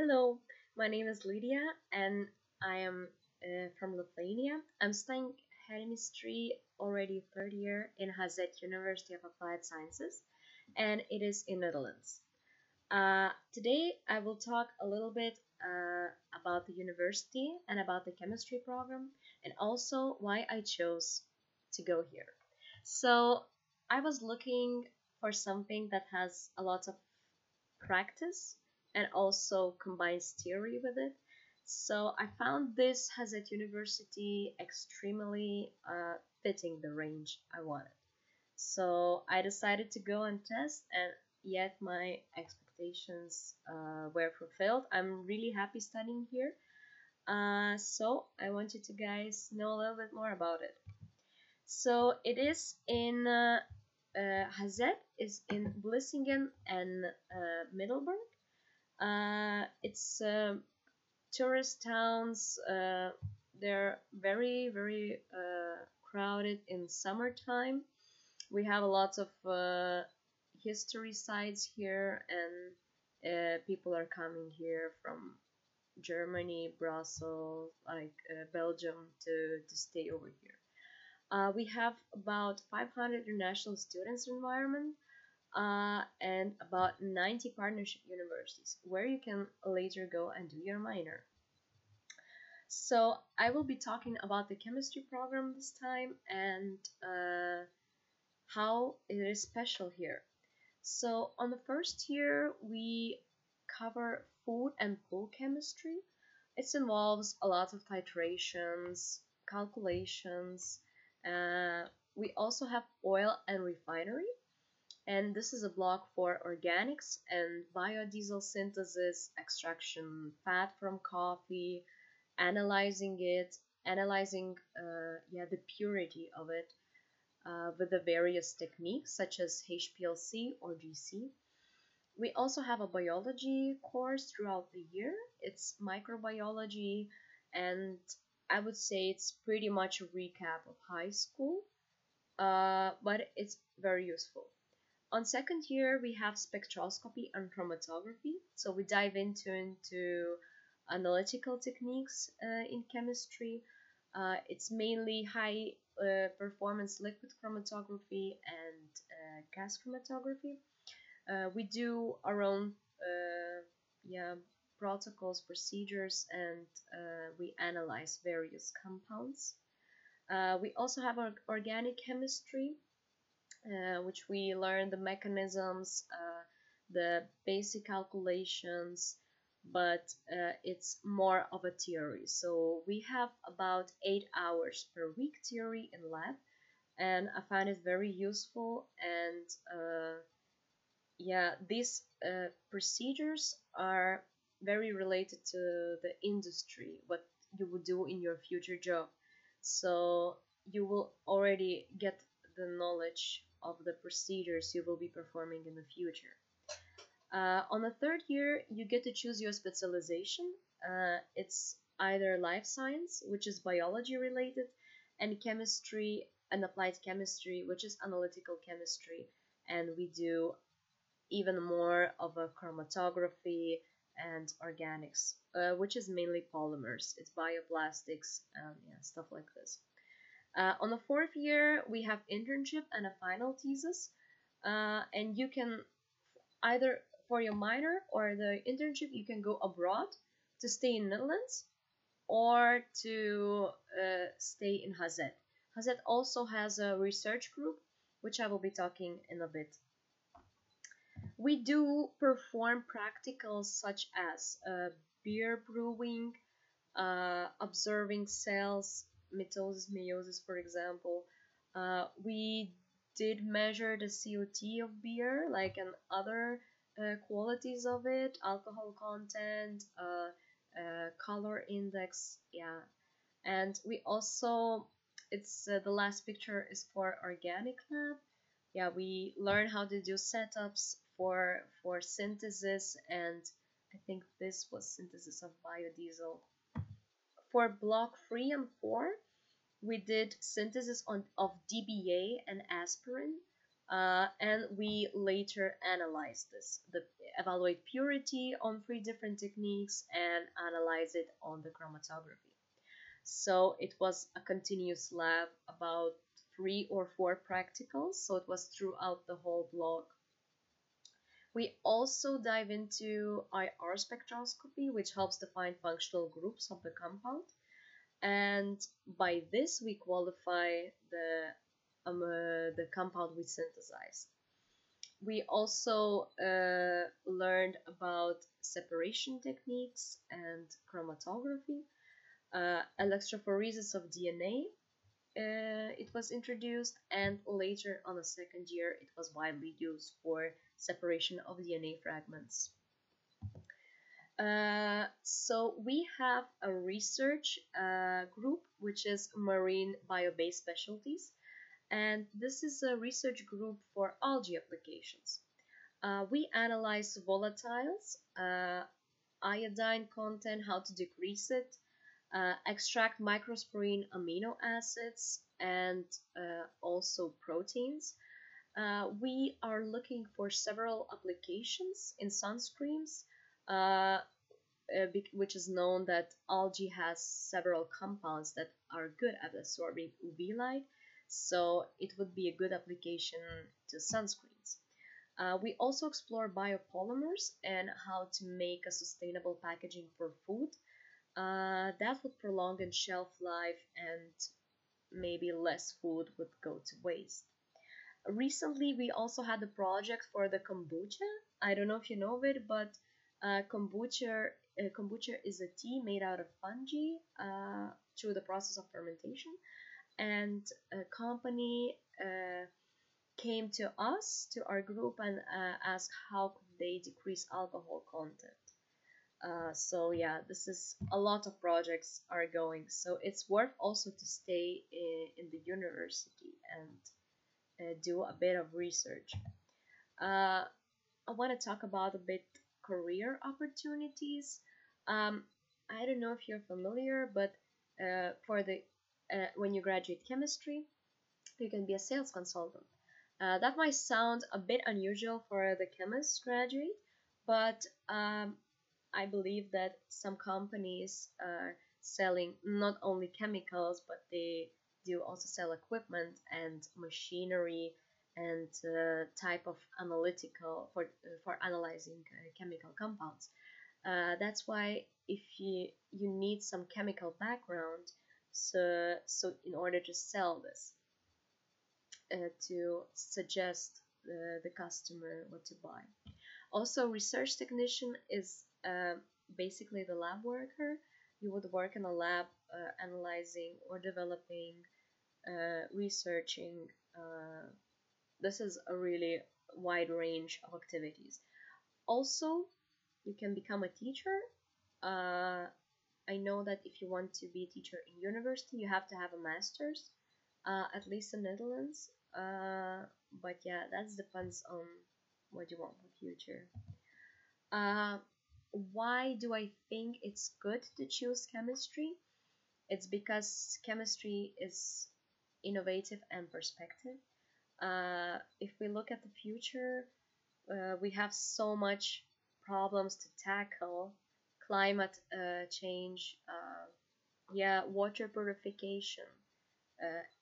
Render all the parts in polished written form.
Hello, my name is Lidija and I am from Lithuania. I'm studying chemistry already third year in Hazet University of Applied Sciences, and it is in Netherlands. Today I will talk a little bit about the university and about the chemistry program and also why I chose to go here. So I was looking for something that has a lot of practice and also combines theory with it. So I found this Hazet University extremely fitting the range I wanted. So I decided to go and test, and yet my expectations were fulfilled. I'm really happy studying here. So I want you to guys know a little bit more about it. So it is in Hazet is in Vlissingen and Middelburg. It's tourist towns. They're very crowded in summertime. We have a lot of history sites here, and people are coming here from Germany, Brussels, like Belgium, to stay over here. We have about 500 international students environment and about 90 partnership universities where you can later go and do your minor. So I will be talking about the chemistry program this time and how it is special here. So on the first year we cover food and pool chemistry. It involves a lot of titrations, calculations. We also have oil and refinery, and this is a block for organics and biodiesel synthesis, extraction fat from coffee, analyzing it, analyzing the purity of it with the various techniques such as HPLC or GC. We also have a biology course throughout the year. It's microbiology, and I would say it's pretty much a recap of high school, but it's very useful. On second year, we have spectroscopy and chromatography. So we dive into analytical techniques in chemistry. It's mainly high performance liquid chromatography and gas chromatography. We do our own protocols, procedures, and we analyze various compounds. We also have organic chemistry, which we learn the mechanisms, the basic calculations, but it's more of a theory. So we have about 8 hours per week theory in lab, and I find it very useful. And these procedures are very related to the industry, what you would do in your future job. So you will already get the knowledge of the procedures you will be performing in the future. On the third year, you get to choose your specialization. It's either life science, which is biology related, and chemistry and applied chemistry, which is analytical chemistry. And we do even more of a chromatography and organics, which is mainly polymers. It's bioplastics, stuff like this. On the fourth year, we have internship and a final thesis, and you can either for your minor or the internship, you can go abroad to stay in Netherlands or to stay in Hazet. Hazet also has a research group, which I will be talking in a bit. We do perform practicals such as beer brewing, observing cells, mitosis, meiosis, for example. We did measure the COT of beer, like and other qualities of it, alcohol content, color index, and we also, it's the last picture is for organic lab. We learn how to do setups for synthesis, and I think this was synthesis of biodiesel. For block 3 and 4, we did synthesis of DBA and aspirin, and we later analyzed this. evaluate purity on 3 different techniques, and analyze it on the chromatography. So it was a continuous lab, about 3 or 4 practicals, so it was throughout the whole block. We also dive into IR spectroscopy, which helps define functional groups of the compound. And by this, we qualify the compound we synthesized. We also learned about separation techniques and chromatography. Electrophoresis of DNA, it was introduced, and later on the second year it was widely used for separation of DNA fragments. So we have a research group which is Marine Biobased Specialties, and this is a research group for algae applications. We analyze volatiles, iodine content, how to decrease it, extract microsporine amino acids, and also proteins. We are looking for several applications in sunscreens, uh, which is known that algae has several compounds that are good at absorbing UV light, so it would be a good application to sunscreens. We also explore biopolymers and how to make a sustainable packaging for food that would prolong its shelf life, and maybe less food would go to waste. Recently, we also had a project for the kombucha. I don't know if you know of it, but kombucha is a tea made out of fungi through the process of fermentation. And a company came to us, to our group, and asked how could they decrease alcohol content. So yeah, this is a lot of projects are going. So it's worth also to stay in the university and do a bit of research. Uh, I want to talk about a bit career opportunities. Um, I don't know if you're familiar, but for the when you graduate chemistry, you can be a sales consultant. That might sound a bit unusual for the chemist graduate, but I believe that some companies are selling not only chemicals, but they do also sell equipment and machinery and type of analytical for analyzing chemical compounds. That's why if you need some chemical background, so in order to sell this, to suggest the customer what to buy. Also, research technician is basically the lab worker. You would work in a lab analyzing or developing, researching. This is a really wide range of activities. Also, you can become a teacher. I know that if you want to be a teacher in university, you have to have a master's, at least in Netherlands. But yeah, that depends on what you want for future. Uh, why do I think it's good to choose chemistry? It's because chemistry is innovative and perspective. If we look at the future, we have so much problems to tackle: climate change, yeah, water purification,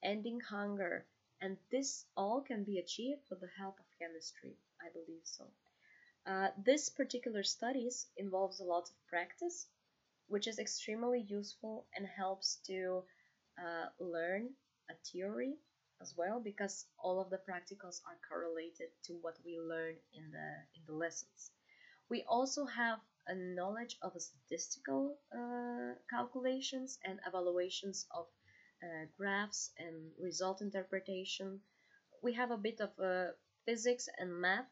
ending hunger, and this all can be achieved with the help of chemistry. I believe so. This particular studies involves a lot of practice, which is extremely useful and helps to learn a theory as well, because all of the practicals are correlated to what we learn in the lessons. We also have a knowledge of statistical calculations and evaluations of graphs and result interpretation. We have a bit of physics and math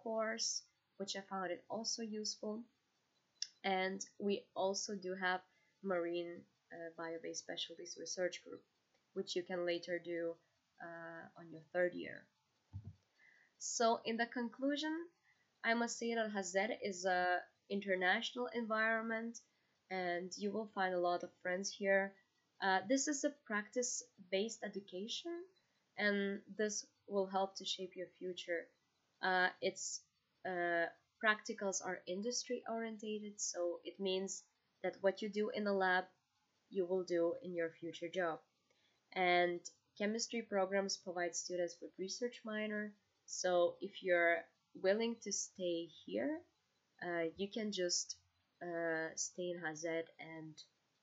course, which I found it also useful. And we also do have Marine Biobased Specialties Research Group, which you can later do on your third year. So in the conclusion, I must say that Hazet is a international environment, and you will find a lot of friends here. This is a practice-based education, and this will help to shape your future. It's practicals are industry orientated, so it means that what you do in the lab, you will do in your future job. And chemistry programs provide students with research minor. So if you're willing to stay here, you can just stay in Hazard and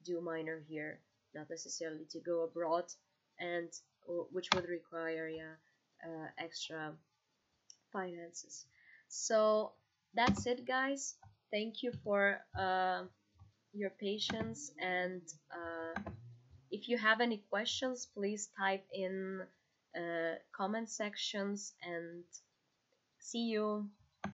do minor here, not necessarily to go abroad, and which would require, yeah, extra finances. So that's it, guys. Thank you for your patience, and if you have any questions, please type in comment sections, and see you.